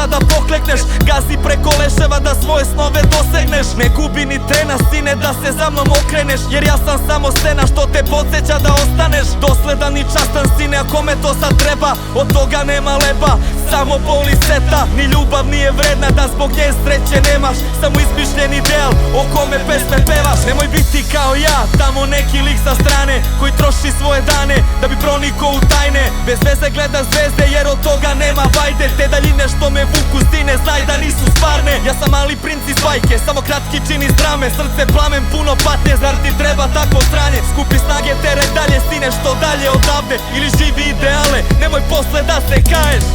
da poklekneš. Gazi preko leševa da svoje snove dosegneš. Ne gubi ni trena sine da se za mnom okreneš, jer ja sam samo scena što te podsjeća da ostaneš dosledan i častan sine, a kome to sad treba, od toga nema leba. Samo boli seta, ni ljubav nije vredna da zbog nje sreće nemaš. Samo izmišljen ideal o kome pesme pevaš. Nemoj biti kao ja, tamo neki lik sa strane koji troši svoje dane da bi pronikao u tajne. Bez veze gleda zvezde jer od toga nema vajde. Te daljine što me vuku stine znaj da nisu stvarne. Ja sam mali princ iz bajke, samo kratki čin iz drame. Srce plamen puno patnje, zar ti treba takvo stranje? Skupi snage teraj dalje sine, što dalje odavde. Ili živi ideale, nemoj posle da se kaješ.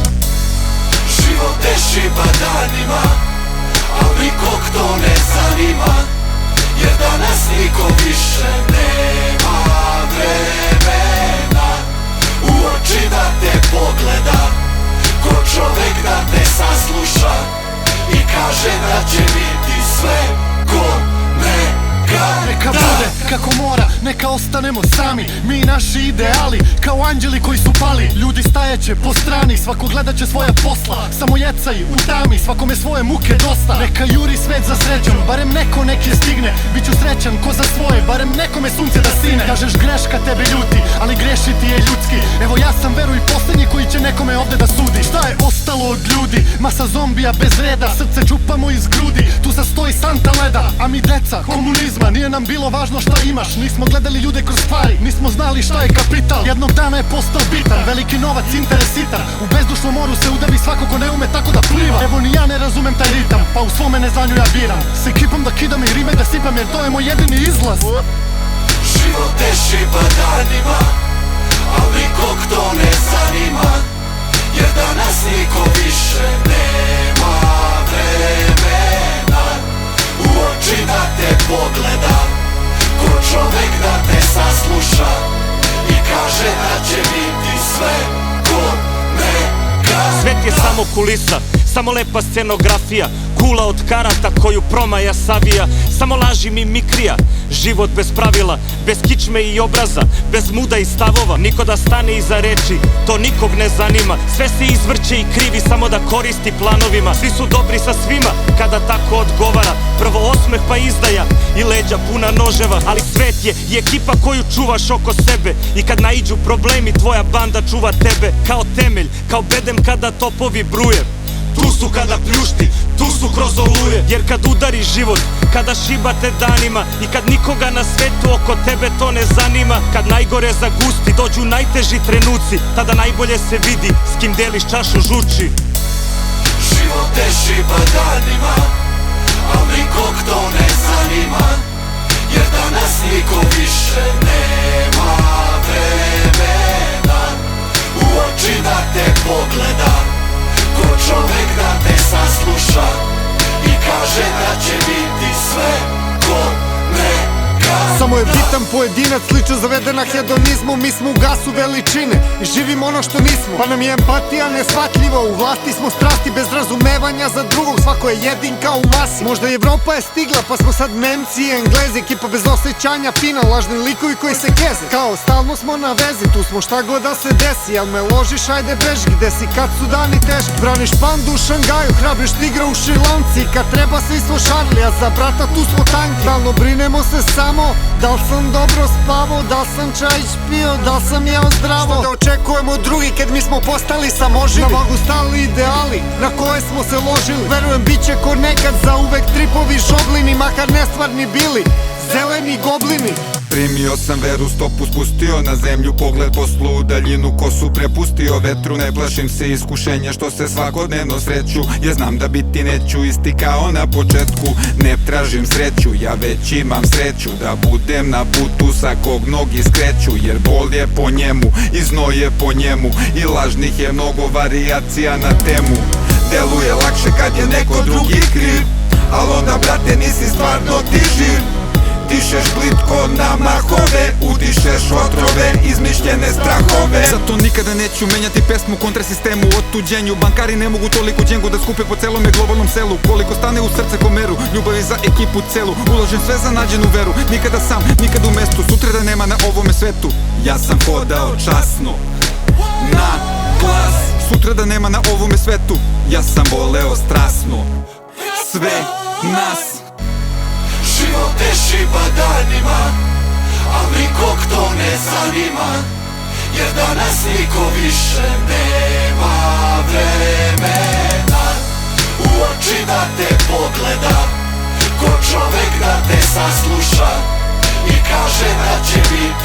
Život te šiba danima, al nikog to ne zanima, jer danas niko više nema vremena u oči da te pogleda, ko čovek da te sasluša i kaže da će biti sve ko neka bude kako mora, neka ostanemo sami. Mi i naši ideali, kao anđeli koji su pali. Ljudi stajeće po strani, svako gledat će svoja posla. Samo jecaj u tami, svakome svoje muke dosta. Neka juri svet za srećom, barem neko nek je stigne. Biću srećan ko za svoje, barem nekome sunce da sine. Kažeš greška tebe ljuti, ali grešiti je ljudski. Evo ja sam veruj poslednji koji će nekome ovde da sudi. Šta je ostalo od ljudi? Masa zombija bez reda, srce čupamo iz grudi. Tu sastoji santa leda, a mi deca komunizma. Nije nam bilo važno šta imaš, nismo gledali ljude kroz stvari, nismo znali šta je kapital. Jednog dana je postao bitan, veliki novac, interesitan. U bezdušnom moru se udavi svako ko ne ume tako da pliva. Evo ni ja ne razumem taj ritam, pa u svome neznanju ja biram s ekipom da kidam i rime da sipam, jer to je moj jedini izlaz. Život te šiba danima, al nikog to ne zanima, jer danas niko više nema vremena u oči da te pogleda, ko čovek da te sasluša i kaže da će biti sve ko neka. Svet je samo kulisa, samo lepa scenografija, kula od karata koju promaja savija. Samo laži mimikrija, život bez pravila, bez kičme i obraza, bez muda i stavova. Niko da stane iza reči, to nikog ne zanima. Sve se izvrće i krivi samo da koristi planovima. Svi su dobri sa svima kada tako odgovara. Prvo osmeh pa izdaja i leđa puna noževa. Ali svet je i ekipa koju čuvaš oko sebe. I kad naiđu problemi tvoja banda čuva tebe. Kao temelj, kao bedem kada topovi bruje. Tu su kada pljušti, tu su kroz oluje. Jer kad udari život, kada šibate danima i kad nikoga na svetu oko tebe to ne zanima. Kad najgore zagusti, dođu najteži trenuci, tada najbolje se vidi s kim deliš čašu žuči. Život te šiba danima, al nikog to ne zanima, jer danas niko više nema vremena u oči da te pogleda, ko čovek da te sasluša i kaže da će biti sve ko neka. Samo je bitan pojedinac, slično zavedena hedonizmu. Mi smo u gasu veličine i živimo ono što nismo, pa nam je empatija neshvatljiva. U vlasti smo strasti bez razumevanja za drugog, svako je jedinka u masi. Možda Evropa je stigla pa smo sad Nemci i Englezi, ekipa bez osjećanja, fina, lažni likovi koji se keze. Kao stalno smo na vezi, tu smo šta god da se desi. Jel me ložiš, ajde beži, gde si kad su dani teški? Braniš pandu u Šangaju, hrabriš tigra u Šrilanci. Kad treba svi smo Šarli, a za brata tu smo tanki. Stalno brinemo se samo da li sam dobro spavao, da li sam čaj pio, da li sam jeo zdravo. Šta da očekujemo od drugih kad mi smo postali samoživi? Na vagu stali ideali na koje smo se ložili. Verujem bit će ko nekad za uvek tripovi žoblini, makar nestvarni bili zeleni goblini. Primio sam veru, stopu spustio na zemlju, pogled poslu u daljinu, kosu prepustio vetru. Ne plašim se iskušenja što se svakodnevno sreću, jer znam da biti neću isti kao na početku. Ne tražim sreću, ja već imam sreću da budem na putu sa kog mnogi skreću. Jer bol je po njemu i znoj je po njemu i lažnih je mnogo varijacija na temu. Deluje lakše kad je neko drugi kriv, al onda brate nisi stvarno ti živ. Dišeš plitko na mahove, udišeš otrove, izmišljene strahove. Zato nikada neću menjati pesmu kontra sistemu, otuđenju. Bankari ne mogu toliko džengu da skupe po celome globalnom selu. Koliko stane u srce komeru, ljubavi za ekipu celu. Uložim sve za nađenu veru, nikada sam, nikada u mestu. Sutra da nema na ovome svetu. Ja sam hodao časno, na glas. sutra da nema na ovome svetu. Ja sam voleo strasno sve nas. Život te šiba danima, al nikog to ne zanima, jer danas niko više nema vremena. U oči da te pogleda, ko čovek da te sasluša i kaže da će biti